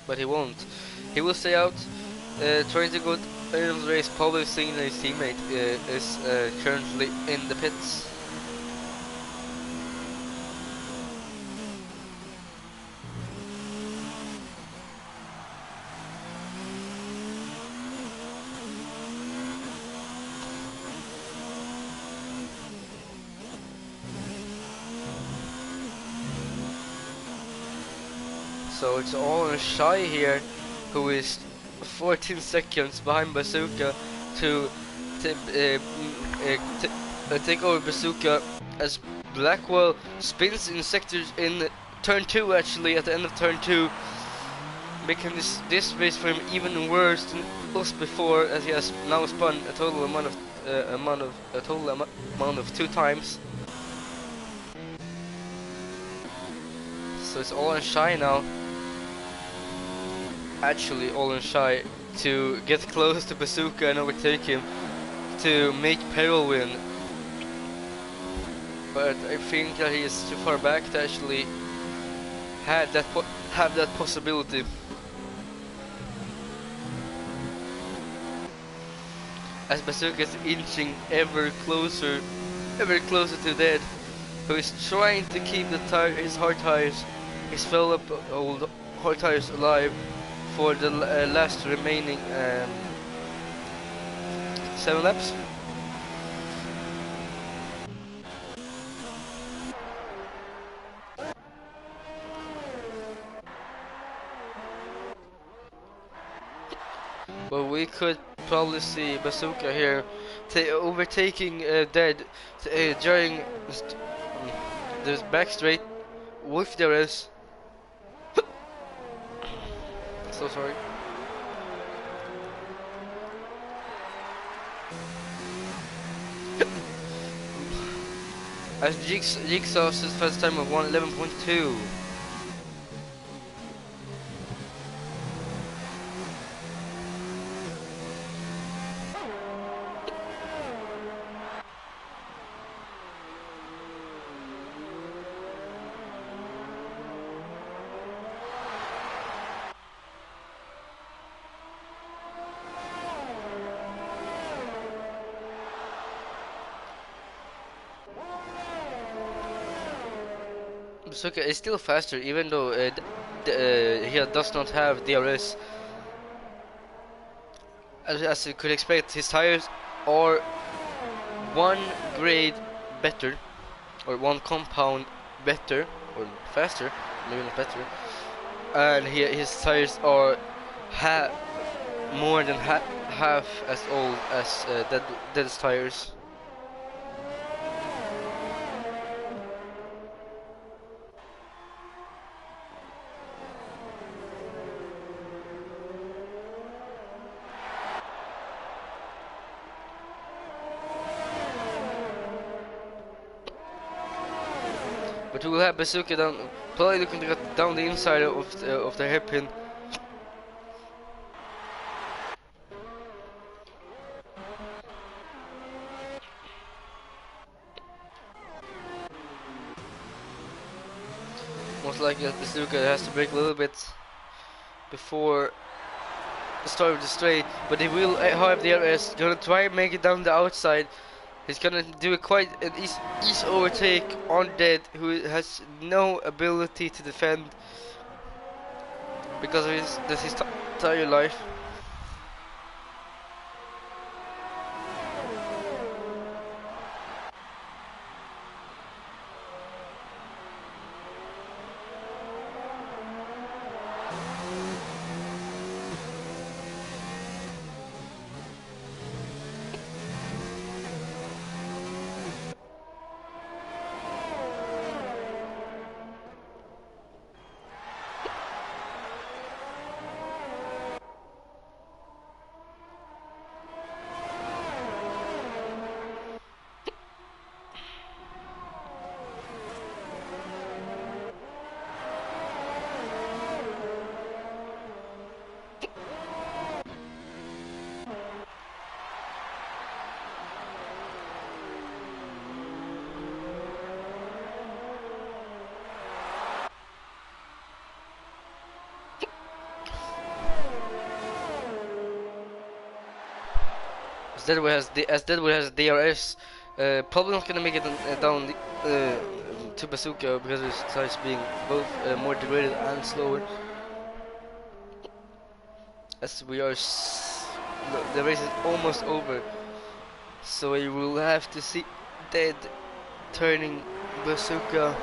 A: But he won't. He will stay out, trying to go in the race, probably seeing that his teammate is currently in the pits. So it's all on Shy here, who is 14 seconds behind Bazooka to take over Bazooka as Blackwell spins in sectors in turn 2, actually at the end of turn 2, making this race for him even worse than it was before, as he has now spun a total amount of 2 times. So it's all on Shy now. Actually all in Shy to get close to Bazooka and overtake him to make Peril win, but I think that he is too far back to actually have that possibility. As Bazooka is inching ever closer to dead, who is trying to keep his hard tires, his fell-up old hard tires alive for the last remaining 7 laps. But we could probably see Bazooka here overtaking Dead during the back straight with DRS. So sorry. As Jigsaw's first time of 1:11.2. Bazooka is still faster, even though he does not have DRS. As you could expect, his tires are 1 grade better, or 1 compound better, or faster, maybe not better. And his tires are more than half as old as Dead's tires. But we will have Bazooka down Probably looking to get down the inside of the hairpin. Most likely the Suzuka has to brake a little bit before the start of the straight, but he will have the RS. Gonna try and make it down the outside. He's gonna do quite an easy overtake on Dead, who has no ability to defend because of his entire life. As Deadwood has DRS, probably not gonna make it down to Bazooka because of his size being both more degraded and slower. As the race is almost over, so we will have to see Dead turning Bazooka.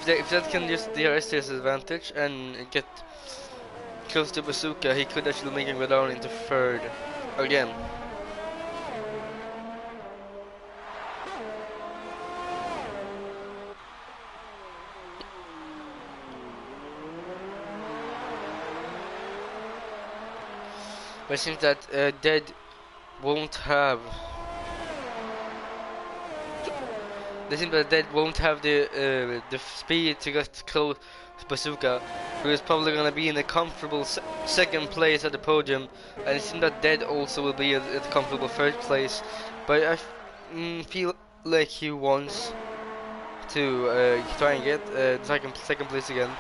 A: If that can use DRS to his advantage and get close to Bazooka, he could actually make him go down into third again. But it seems that Dead won't have. They seem that Dead won't have the speed to get close to Bazooka, who is probably gonna be in a comfortable second place at the podium, and it seems that Dead also will be at a comfortable third place. But I feel like he wants to try and get second place again.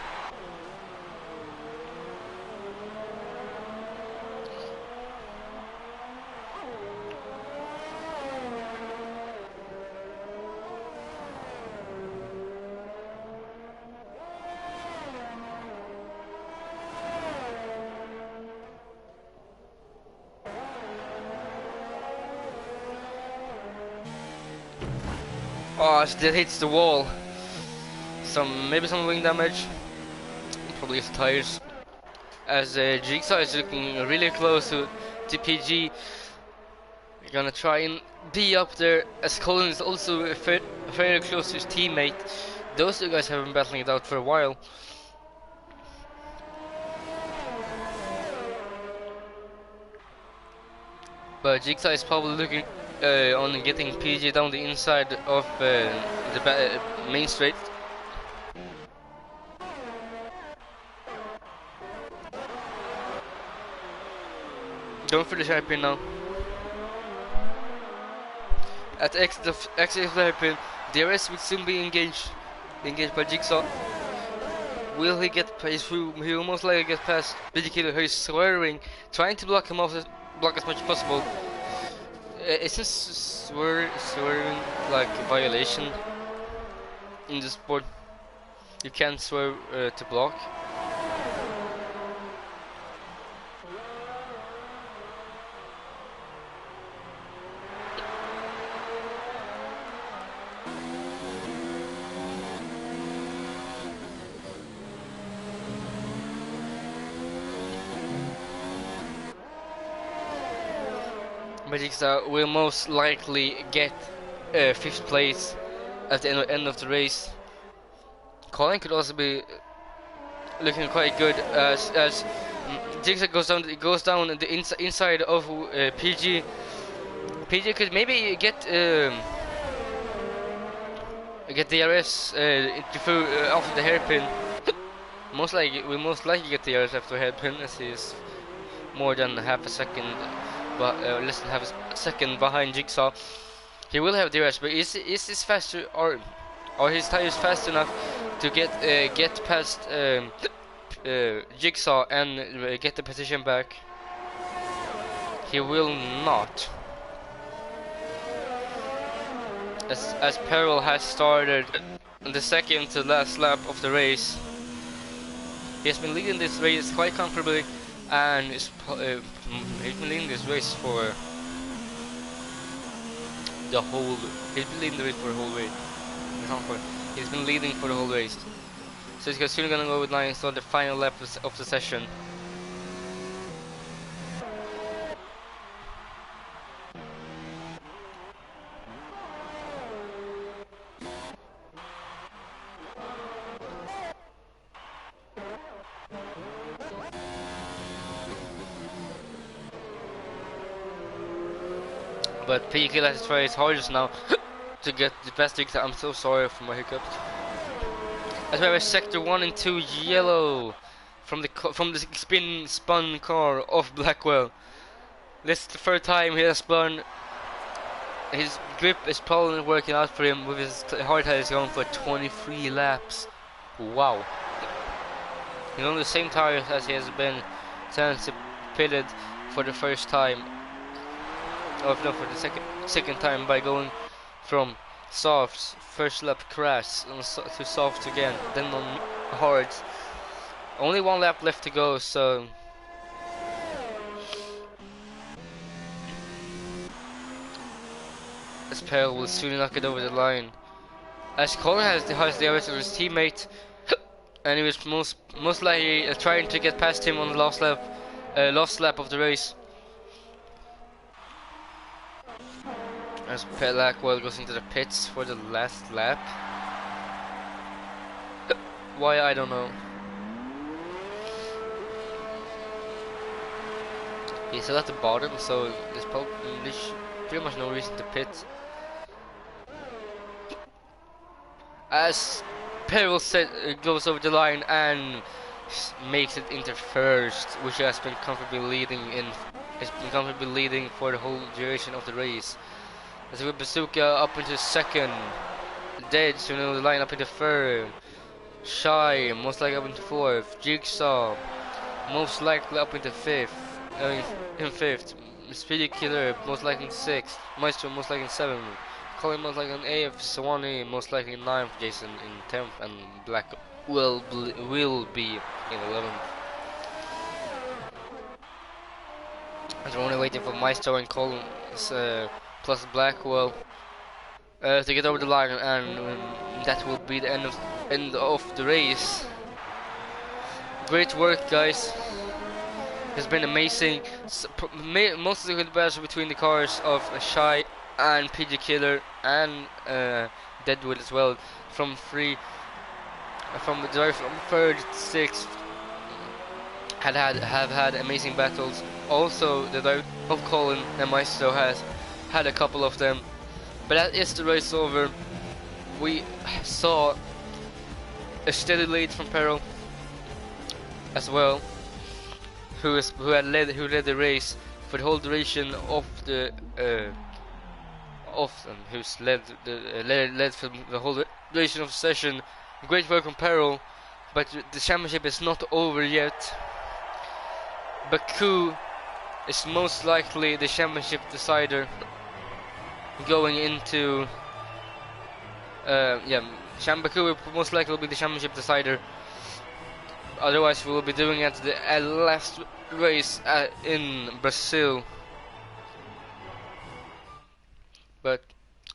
A: Oh, it hits the wall. Maybe some wing damage. Probably his tires. As Jigsaw is looking really close to PG. We're gonna try and be up there. As Colin is also very close to his teammate. Those two guys have been battling it out for a while. But Jigsaw is probably looking on getting PG down the inside of the main straight. Going for the hairpin now. At exit of the hairpin, DRS will soon be engaged by Jigsaw. Will he get past? He will most likely get past BG who is swerving, trying to block him off, block as much as possible. Isn't swerving like a violation in the sport? You can't swerve to block. but Jigsaw will most likely get 5th place at the end of the race. Colin could also be looking quite good as Jigsaw goes down. It goes down the inside of PG. PG could maybe get DRS through after the hairpin. Most likely get DRS after hairpin, as he is more than half a second, but less than half a second behind Jigsaw. He will have DRS, but is this faster or his tires fast enough to get past Jigsaw and get the position back? He will not. As Peril has started the second to last lap of the race. He has been leading this race quite comfortably, and he's been leading this race for the whole. He's been leading the race for the whole race. He's been leading for the whole race. So he's soon gonna go with line and start the final lap of the session. But PK has to try his hardest now to get the best Jigsaw. I'm so sorry for my hiccups. As we have a sector 1 and 2 yellow from the spun car of Blackwell. This is the third time he has spun. His grip is probably not working out for him with his hard tires going for 23 laps. Wow. He's on the same tires as he has been since he pitted for the first time. Oh no, for the second time by going from softs, first lap crash, to soft again, then on hards. Only 1 lap left to go, so as Peril will soon knock it over the line. As Colin has the DRS of his teammate, and he was most likely trying to get past him on the last lap of the race. As Blackwell goes into the pits for the last lap. Why, I don't know. He's still at the bottom, so there's pretty much no reason to pit. As Peril goes over the line and makes it into first, which has been comfortably leading for the whole duration of the race. As with Bazooka up into second, Dead soon the line up into third, Shy most likely up into fourth, Jigsaw most likely up into fifth, in fifth, Speedy Killer most likely in sixth, Maestro most likely in seventh, Colin most likely in eighth, Swanee most likely in ninth, Jason in 10th, and Black will be in 11th. As we're only waiting for Maestro and Colin plus Blackwell to get over the line, and that will be the end of the race. Great work, guys. It's been amazing. Most of the battles between the cars of Shy and PG Killer and Deadwood as well, from the drive from third to sixth, have had amazing battles. Also, the drive of Colin and Maestro has had a couple of them, but that is the race over. We saw a steady lead from Peril as well, who led the race for the whole duration of the who's led for the whole duration of the session. Great work on Peril, but the championship is not over yet. Baku is most likely the championship decider going into Baku will most likely be the championship decider. Otherwise, we will be doing it at the last race in Brazil. But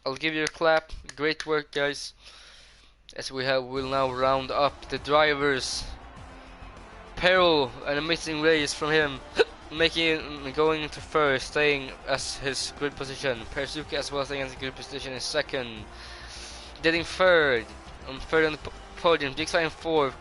A: I'll give you a clap. Great work, guys. As we'll now round up the drivers. Peril, an amazing race from him. going into first, staying as his grid position. Persuki as well staying as his grid position in second. Getting third on the podium. Jigsaw in fourth,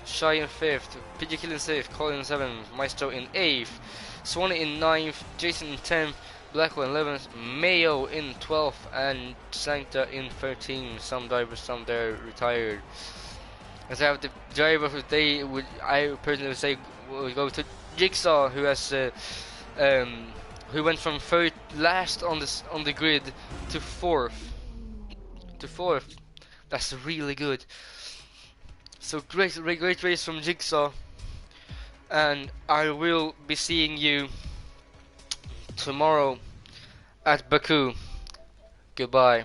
A: Shy in fifth, PG Kill in sixth, Colin in seventh, Maestro in eighth, Swanee in ninth, Jason in 10th, Blackwell in 11th, Mayo in 12th, and Sancta in 13th. Some drivers, some there retired. As I have the driver I personally would say will go to Jigsaw, who has who went from third last on the grid to fourth. That's really good. So great race from Jigsaw, and I will be seeing you tomorrow at Baku. Goodbye.